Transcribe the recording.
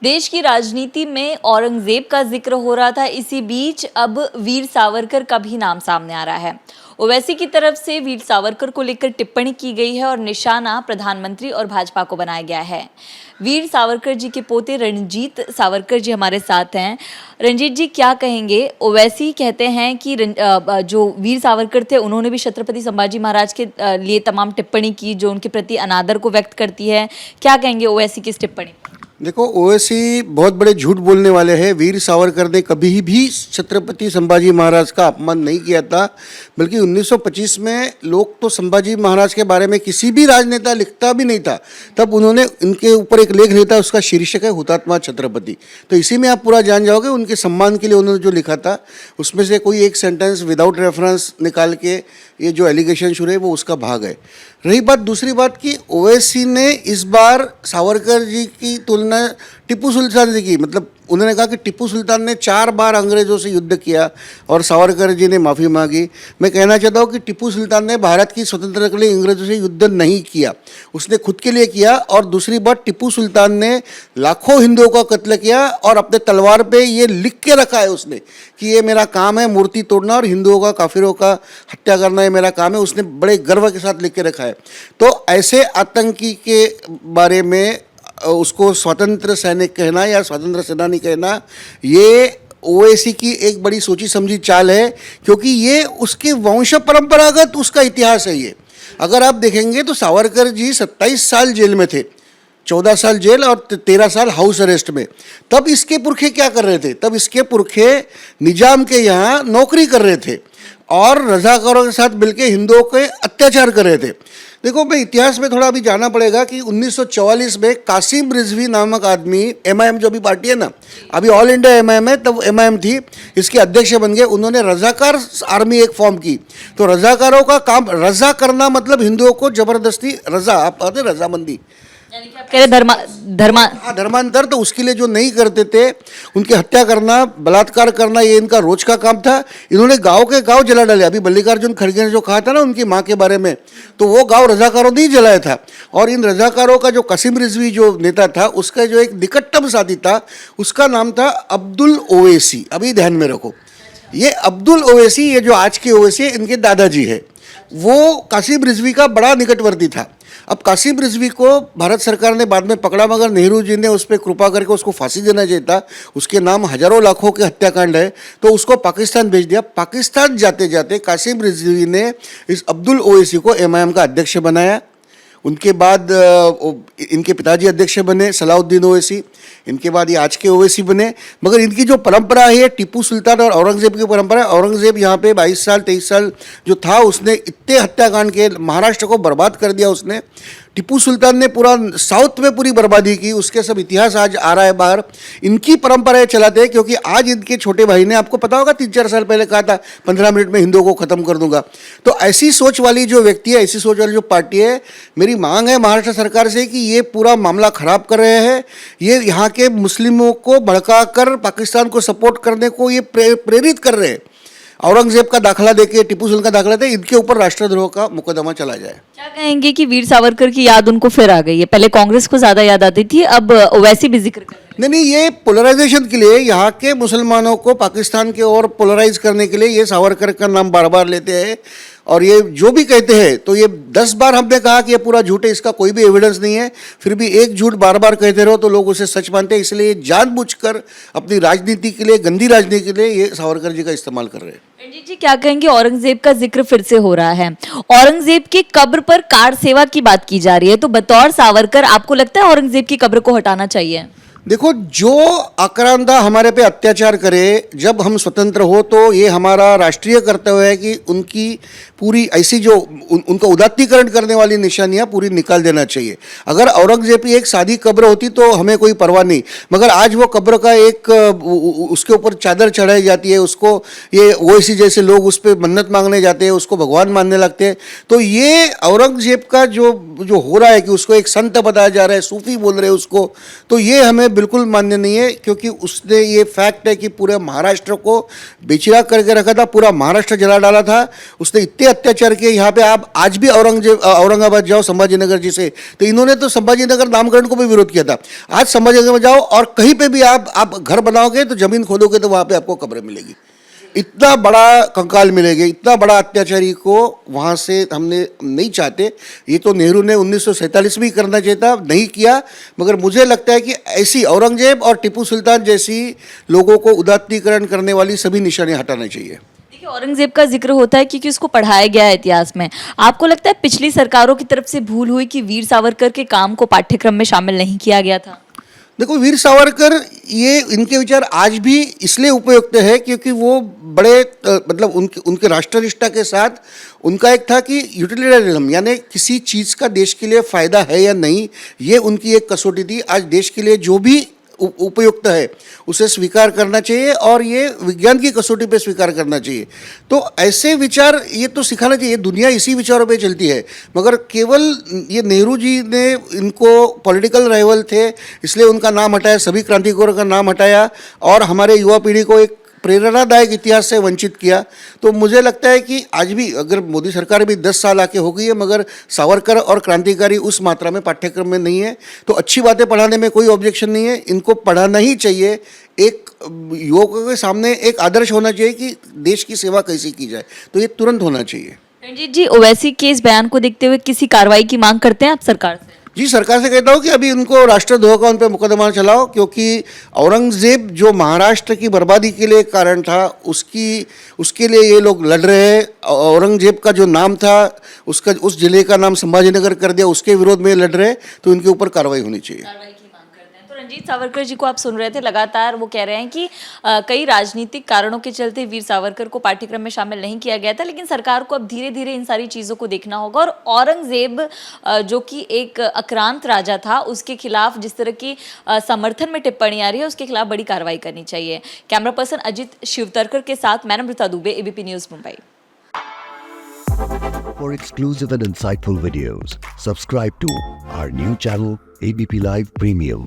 देश की राजनीति में औरंगजेब का जिक्र हो रहा था। इसी बीच अब वीर सावरकर का भी नाम सामने आ रहा है। ओवैसी की तरफ से वीर सावरकर को लेकर टिप्पणी की गई है और निशाना प्रधानमंत्री और भाजपा को बनाया गया है। वीर सावरकर जी के पोते रणजीत सावरकर जी हमारे साथ हैं। रणजीत जी, क्या कहेंगे? ओवैसी कहते हैं कि जो वीर सावरकर थे उन्होंने भी छत्रपति संभाजी महाराज के लिए तमाम टिप्पणी की जो उनके प्रति अनादर को व्यक्त करती है। क्या कहेंगे ओवैसी की इस टिप्पणी? देखो, ओवैसी बहुत बड़े झूठ बोलने वाले हैं। वीर सावरकर ने कभी भी छत्रपति संभाजी महाराज का अपमान नहीं किया था, बल्कि 1925 में लोग तो संभाजी महाराज के बारे में किसी भी राजनेता लिखता भी नहीं था, तब उन्होंने इनके ऊपर एक लेख लिखा, उसका शीर्षक है हुतात्मा छत्रपति। तो इसी में आप पूरा जान जाओगे उनके सम्मान के लिए उन्होंने जो लिखा था, उसमें से कोई एक सेंटेंस विदाउट रेफरेंस निकाल के ये जो एलिगेशन शुरू है वो उसका भाग है। रही बात दूसरी बात की, ओवैसी ने इस बार सावरकर जी की तुलना टिप्पू सुल्तान से की। मतलब उन्होंने कहा कि टिप्पू सुल्तान ने 4 बार अंग्रेज़ों से युद्ध किया और सावरकर जी ने माफ़ी मांगी। मैं कहना चाहता हूँ कि टिप्पू सुल्तान ने भारत की स्वतंत्रता के लिए अंग्रेज़ों से युद्ध नहीं किया, उसने खुद के लिए किया। और दूसरी बात, टिप्पू सुल्तान ने लाखों हिंदुओं का कत्ल किया और अपने तलवार पे ये लिख के रखा है उसने कि ये मेरा काम है, मूर्ति तोड़ना और हिंदुओं का, काफिरों का हत्या करना ये मेरा काम है। उसने बड़े गर्व के साथ लिख के रखा है। तो ऐसे आतंकी के बारे में उसको स्वतंत्र सैनिक कहना या स्वतंत्र सेनानी कहना, ये ओवैसी की एक बड़ी सोची समझी चाल है, क्योंकि ये उसके वंश परंपरागत उसका इतिहास है। ये अगर आप देखेंगे तो सावरकर जी 27 साल जेल में थे, 14 साल जेल और 13 साल हाउस अरेस्ट में। तब इसके पुरखे क्या कर रहे थे? तब इसके पुरखे निजाम के यहाँ नौकरी कर रहे थे और रजाकारों के साथ मिलकर हिंदुओं के अत्याचार कर रहे थे। देखो, मैं इतिहास में थोड़ा अभी जाना पड़ेगा कि 1944 में कासिम रिजवी नामक आदमी, एमआईएम जो भी पार्टी है ना, अभी ऑल इंडिया एमआईएम है, तब एमआईएम थी, इसके अध्यक्ष बन गए। उन्होंने रजाकार आर्मी एक फॉर्म की। तो रजाकारों का काम, रजा करना मतलब हिंदुओं को जबरदस्ती रजा, आप कहते हैं रजामंदी, यानी कि आप कह रहे धर्मांतर, तो उसके लिए जो नहीं करते थे उनकी हत्या करना, बलात्कार करना, ये इनका रोज का काम था। इन्होंने गांव के गांव जला डाले। अभी मल्लिकार्जुन खड़गे ने जो कहा था ना उनकी मां के बारे में, तो वो गांव रजाकारों ने ही जलाया था। और इन रजाकारों का जो कासिम रिजवी जो नेता था, उसका जो एक निकटतम साथी था, उसका नाम था अब्दुल ओवैसी। अभी ध्यान में रखो, ये अब्दुल ओवैसी, ये जो आज के ओवैसी है, इनके दादाजी है, वो कासिम रिजवी का बड़ा निकटवर्ती था। अब कासिम रिजवी को भारत सरकार ने बाद में पकड़ा, मगर नेहरू जी ने उस पर कृपा करके उसको फांसी देना चाहिए था। उसके नाम हजारों लाखों के हत्याकांड है, तो उसको पाकिस्तान भेज दिया। पाकिस्तान जाते जाते कासिम रिजवी ने इस अब्दुल ओवैसी को एमआईएम का अध्यक्ष बनाया। उनके बाद इनके पिताजी अध्यक्ष बने, सलाउद्दीन ओवैसी। इनके बाद ये आज के ओवैसी बने। मगर इनकी जो परंपरा है टिप्पू सुल्तान और औरंगजेब की परंपरा है। औरंगजेब यहाँ पे 22 साल 23 साल जो था, उसने इतने हत्याकांड के महाराष्ट्र को बर्बाद कर दिया उसने। टिप्पू सुल्तान ने पूरा साउथ में पूरी बर्बादी की। उसके सब इतिहास आज आ रहा है बाहर। इनकी परंपराएं चलाते हैं, क्योंकि आज इनके छोटे भाई ने, आपको पता होगा, 3-4 साल पहले कहा था 15 मिनट में हिंदुओं को खत्म कर दूंगा। तो ऐसी सोच वाली जो व्यक्ति है, ऐसी सोच वाली जो पार्टी है, मेरी मांग है महाराष्ट्र सरकार से कि ये पूरा मामला खराब कर रहे हैं। ये यहाँ के मुस्लिमों को भड़काकर पाकिस्तान को सपोर्ट करने को ये प्रेरित कर रहे हैं। औरंगजेब का दाखला देके, टिप्पू सुल्तान का दाखला दे, इनके ऊपर राष्ट्रद्रोह का मुकदमा चला जाए। क्या कहेंगे कि वीर सावरकर की याद उनको फिर आ गई है? पहले कांग्रेस को ज्यादा याद आती थी, अब ओवैसी भी जिक्र कर रहे हैं। नहीं, ये पोलराइजेशन के लिए, यहाँ के मुसलमानों को पाकिस्तान के ओर पोलराइज करने के लिए ये सावरकर का नाम बार बार लेते हैं। और ये जो भी कहते हैं, तो ये 10 बार हमने कहा कि ये पूरा झूठ है, इसका कोई भी एविडेंस नहीं है, फिर भी एक झूठ बार बार कहते रहो तो लोग उसे सच मानते हैं। इसलिए जानबूझकर अपनी राजनीति के लिए, गंदी राजनीति के लिए, ये सावरकर जी का इस्तेमाल कर रहे हैं। रणजीत जी, क्या कहेंगे? औरंगजेब का जिक्र फिर से हो रहा है। औरंगजेब की कब्र पर कार सेवा की बात की जा रही है, तो बतौर सावरकर आपको लगता है औरंगजेब की कब्र को हटाना चाहिए? देखो, जो आक्रांता हमारे पे अत्याचार करे, जब हम स्वतंत्र हो, तो ये हमारा राष्ट्रीय कर्तव्य है कि उनकी पूरी ऐसी जो उनका उदात्तीकरण करने वाली निशानियां पूरी निकाल देना चाहिए। अगर औरंगजेब की एक सादी कब्र होती तो हमें कोई परवाह नहीं, मगर आज वो कब्र का एक उसके ऊपर चादर चढ़ाई जाती है, उसको ये ओवैसी जैसे लोग उस पर मन्नत मांगने जाते हैं, उसको भगवान मानने लगते हैं। तो ये औरंगजेब का जो हो रहा है कि उसको एक संत बताया जा रहा है, सूफी बोल रहे हैं उसको, तो ये हमें बिल्कुल मान्य नहीं है, क्योंकि उसने ये फैक्ट है कि पूरे महाराष्ट्र को बेचिरा करके रखा था, पूरा महाराष्ट्र जला डाला था उसने, इतने अत्याचार किए। यहाँ पे आप आज भी औरंगाबाद जाओ संभाजीनगर जी से, तो इन्होंने तो संभाजीनगर नामकरण को भी विरोध किया था। आज संभाजीनगर में जाओ और कहीं पे भी आप घर बनाओगे तो जमीन खोदोगे तो वहाँ पे आपको कब्र मिलेगी। इतना बड़ा कंकाल मिलेगा, इतना बड़ा अत्याचारी को वहाँ से हमने नहीं चाहते। ये तो नेहरू ने 1947 में करना चाहिए था, नहीं किया। मगर मुझे लगता है कि ऐसी औरंगजेब और टीपू सुल्तान जैसी लोगों को उदात्तीकरण करने वाली सभी निशानें हटाना चाहिए। देखिए, औरंगजेब का जिक्र होता है क्योंकि उसको पढ़ाया गया है इतिहास में। आपको लगता है पिछली सरकारों की तरफ से भूल हुई कि वीर सावरकर के काम को पाठ्यक्रम में शामिल नहीं किया गया था? देखो, वीर सावरकर, ये इनके विचार आज भी इसलिए उपयुक्त है क्योंकि वो बड़े मतलब उनके राष्ट्रनिष्ठा के साथ उनका एक था कि यूटिलिटेरियनिज्म, यानी किसी चीज़ का देश के लिए फ़ायदा है या नहीं, ये उनकी एक कसौटी थी। आज देश के लिए जो भी उपयुक्त है उसे स्वीकार करना चाहिए और ये विज्ञान की कसौटी पे स्वीकार करना चाहिए। तो ऐसे विचार ये तो सिखाना चाहिए, दुनिया इसी विचारों पे चलती है। मगर केवल ये नेहरू जी ने इनको पॉलिटिकल राइवल थे इसलिए उनका नाम हटाया, सभी क्रांतिकारियों का नाम हटाया और हमारे युवा पीढ़ी को एक प्रेरणादायक इतिहास से वंचित किया। तो मुझे लगता है कि आज भी अगर मोदी सरकार भी 10 साल आके हो गई है मगर सावरकर और क्रांतिकारी उस मात्रा में पाठ्यक्रम में नहीं है, तो अच्छी बातें पढ़ाने में कोई ऑब्जेक्शन नहीं है, इनको पढ़ाना ही चाहिए। एक युवकों के सामने एक आदर्श होना चाहिए कि देश की सेवा कैसे की जाए, तो ये तुरंत होना चाहिए। रणजीत जी, ओवैसी के इस बयान को देखते हुए किसी कार्रवाई की मांग करते हैं आप सरकार से? जी, सरकार से कहता हूँ कि अभी उनको राष्ट्रद्रोह का उन पर मुकदमा चलाओ, क्योंकि औरंगजेब जो महाराष्ट्र की बर्बादी के लिए कारण था उसके लिए ये लोग लड़ रहे हैं। औरंगजेब का जो नाम था उसका, उस जिले का नाम संभाजीनगर कर दिया, उसके विरोध में लड़ रहे हैं, तो इनके ऊपर कार्रवाई होनी चाहिए। तो रणजीत सावरकर जी को आप सुन रहे थे, लगातार वो कह रहे हैं कि कई राजनीतिक कारणों के चलते वीर सावरकर को पाठ्यक्रम में शामिल नहीं किया गया था, लेकिन सरकार को अब धीरे धीरे इन सारी चीज़ों को देखना होगा और औरंगजेब जो कि एक आक्रांत राजा था उसके खिलाफ जिस तरह की समर्थन में टिप्पणी आ रही है उसके खिलाफ बड़ी कार्रवाई करनी चाहिए। कैमरा पर्सन अजित शिवतरकर के साथ मैं Namrata Dubey, ABP news Mumbai. For exclusive and insightful videos, subscribe to our new channel ABP Live Premium.